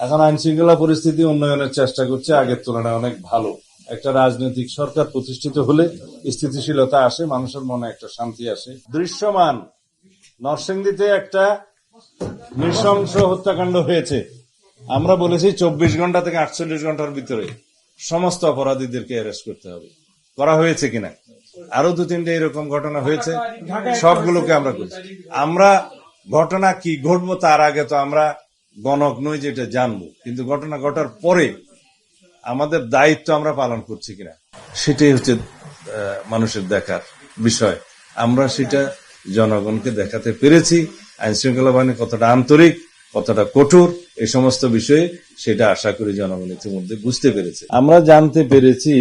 এখন আইন শৃঙ্খলা পরিস্থিতি উন্নয়নের চেষ্টা করছে, আগের তুলনায় অনেক ভালো। একটা রাজনৈতিক সরকার প্রতিষ্ঠিত হলে স্থিতিশীলতা আসে, মানুষের মনে একটা শান্তি আসে। দৃশ্যমান নরসিংদীতে একটা নৃশংস হত্যাকাণ্ড হয়েছে। আমরা বলেছি 24 ঘন্টা থেকে 48 ঘন্টার ভিতরে সমস্ত অপরাধীদেরকে অ্যারেস্ট করতে হবে। করা হয়েছে কিনা? আরো 2-3টে এরকম ঘটনা হয়েছে, সবগুলোকে আমরা করছি। আমরা ঘটনা কি ঘটবো তার আগে তো আমরা গণক নই যেটা জানবো, কিন্তু ঘটনা ঘটার পরে আমাদের দায়িত্ব আমরা পালন করছি কিনা সেটাই হচ্ছে মানুষের দেখার বিষয়। আমরা সেটা জনগণকে দেখাতে পেরেছি। আইন শৃঙ্খলা বাহিনী কতটা আন্তরিক, কতটা কঠোর, এই সমস্ত বিষয়ে সেটা আশা করি জনগণ ইতিমধ্যে বুঝতে পেরেছে। আমরা জানতে পেরেছি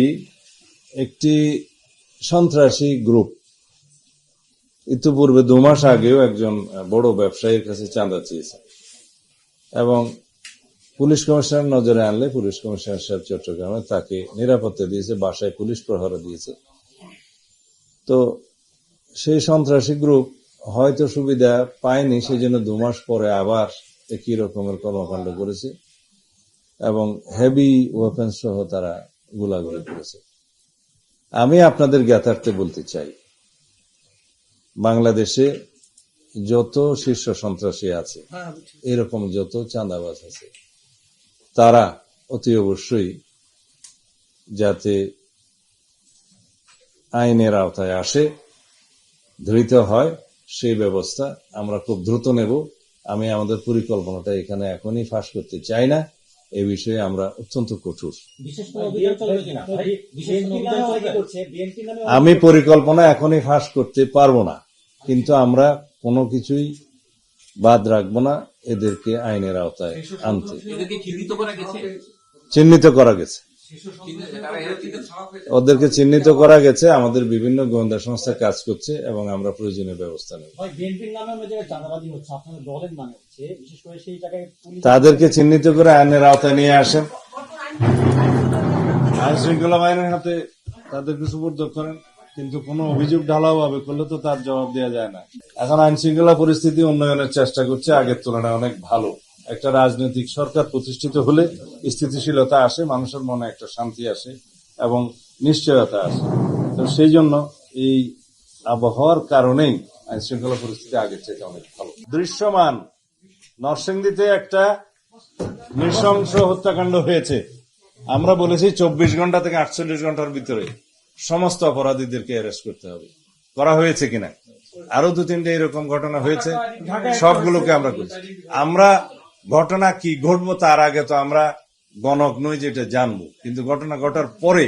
একটি সন্ত্রাসী গ্রুপ ইতিপূর্বে 2 মাস আগেও একজন বড় ব্যবসায়ীর কাছে চাঁদা চেয়েছে এবং পুলিশ কমিশনার নজরে আনলে পুলিশ কমিশনার সাহেব চট্টগ্রামে তাকে নিরাপত্তা দিয়েছে, বাসায় পুলিশ প্রহরা দিয়েছে। তো সেই সন্ত্রাসী গ্রুপ হয়তো সুবিধা পায়নি, সেই জন্য 2 মাস পরে আবার একই রকমের কর্মকাণ্ড করেছে এবং হেভি ওয়েপন সহ তারা গোলাগুলি করেছে। আমি আপনাদের জ্ঞাতার্থে বলতে চাই, বাংলাদেশে যত শীর্ষ সন্ত্রাসী আছে, এরকম যত চাঁদাবাজ আছে, তারা অতি অবশ্যই যাতে আইনের আওতায় আসে, ধৃত হয়, সেই ব্যবস্থা আমরা খুব দ্রুত নেব। আমি আমাদের পরিকল্পনাটা এখানে এখনই ফাঁস করতে চাই না, এ বিষয়ে আমরা অত্যন্ত কঠোর। আমি পরিকল্পনা এখনই ফাঁস করতে পারবো না, কিন্তু আমরা কোনো কিছুই বাদ রাখবো না এদেরকে আইনের আওতায় আনতে। চিহ্নিত করা গেছে, ওদেরকে চিহ্নিত করা গেছে। আমাদের বিভিন্ন গোয়েন্দা সংস্থা কাজ করছে এবং আমরা প্রয়োজনীয় ব্যবস্থা নেব। তাদেরকে চিহ্নিত করে আইনের আওতায় নিয়ে আসেন, আইন শৃঙ্খলা বাহিনীর হাতে তাদেরকে সুপর্দ করেন, কিন্তু কোনো অভিযোগ ঢালাও ভাবে করলে তো তার জবাব দেওয়া যায় না। এখন আইন শৃঙ্খলা পরিস্থিতি উন্নয়নের চেষ্টা করছে, আগের তুলনায় অনেক ভালো। একটা রাজনৈতিক সরকার প্রতিষ্ঠিত হলে স্থিতিশীলতা আসে, মানুষের মনে একটা শান্তি আসে এবং নিশ্চয়তা আসে। তো সেই জন্য এই আবহাওয়ার কারণেই আইন শৃঙ্খলা পরিস্থিতি আগের থেকে অনেক ভালো। দৃশ্যমান নরসিংদীতে একটা নৃশংস হত্যাকাণ্ড হয়েছে। আমরা বলেছি 24 ঘন্টা থেকে 48 ঘন্টার ভিতরে সমস্ত অপরাধীদেরকে অ্যারেস্ট করতে হবে। করা হয়েছে কিনা? আরো 2-3টে এরকম ঘটনা হয়েছে, সবগুলোকে আমরা করছি। আমরা ঘটনা কি ঘটবো তার আগে তো আমরা গণক নই যেটা জানবো, কিন্তু ঘটনা ঘটার পরে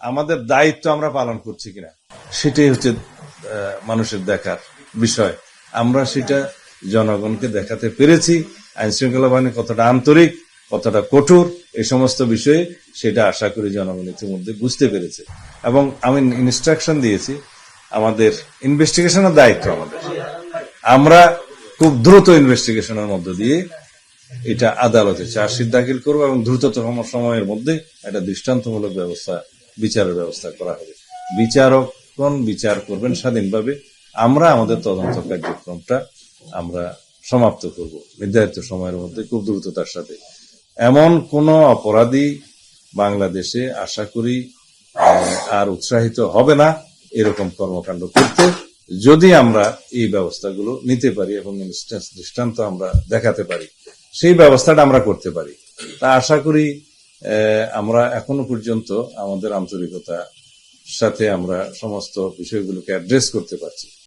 আমাদের দায়িত্ব আমরা পালন করছি কিনা সেটাই হচ্ছে মানুষের দেখার বিষয়। আমরা সেটা জনগণকে দেখাতে পেরেছি। আইন শৃঙ্খলা বাহিনী কতটা আন্তরিক, কতটা কঠোর, এই সমস্ত বিষয়ে সেটা আশা করি জনগণ ইতিমধ্যে বুঝতে পেরেছে এবং আমি ইনস্ট্রাকশন দিয়েছি, আমাদের ইনভেস্টিগেশনের দায়িত্ব আমাদের। আমরা খুব দ্রুত ইনভেস্টিগেশনের মধ্য দিয়ে এটা আদালতে চার্জশিট দাখিল করবো এবং দ্রুততম সময়ের মধ্যে একটা দৃষ্টান্তমূলক ব্যবস্থা, বিচারের ব্যবস্থা করা হবে। বিচারকগণ বিচার করবেন স্বাধীনভাবে। আমরা আমাদের তদন্ত কার্যক্রমটা আমরা সমাপ্ত করব নির্ধারিত সময়ের মধ্যে খুব দ্রুততার সাথে। এমন কোন অপরাধী বাংলাদেশে আশা করি আর উৎসাহিত হবে না এরকম কর্মকাণ্ড করতে, যদি আমরা এই ব্যবস্থাগুলো নিতে পারি এবং দৃষ্টান্ত আমরা দেখাতে পারি, সেই ব্যবস্থাটা আমরা করতে পারি। তা আশা করি আমরা এখনো পর্যন্ত আমাদের আন্তরিকতার সাথে আমরা সমস্ত বিষয়গুলোকে অ্যাড্রেস করতে পারছি।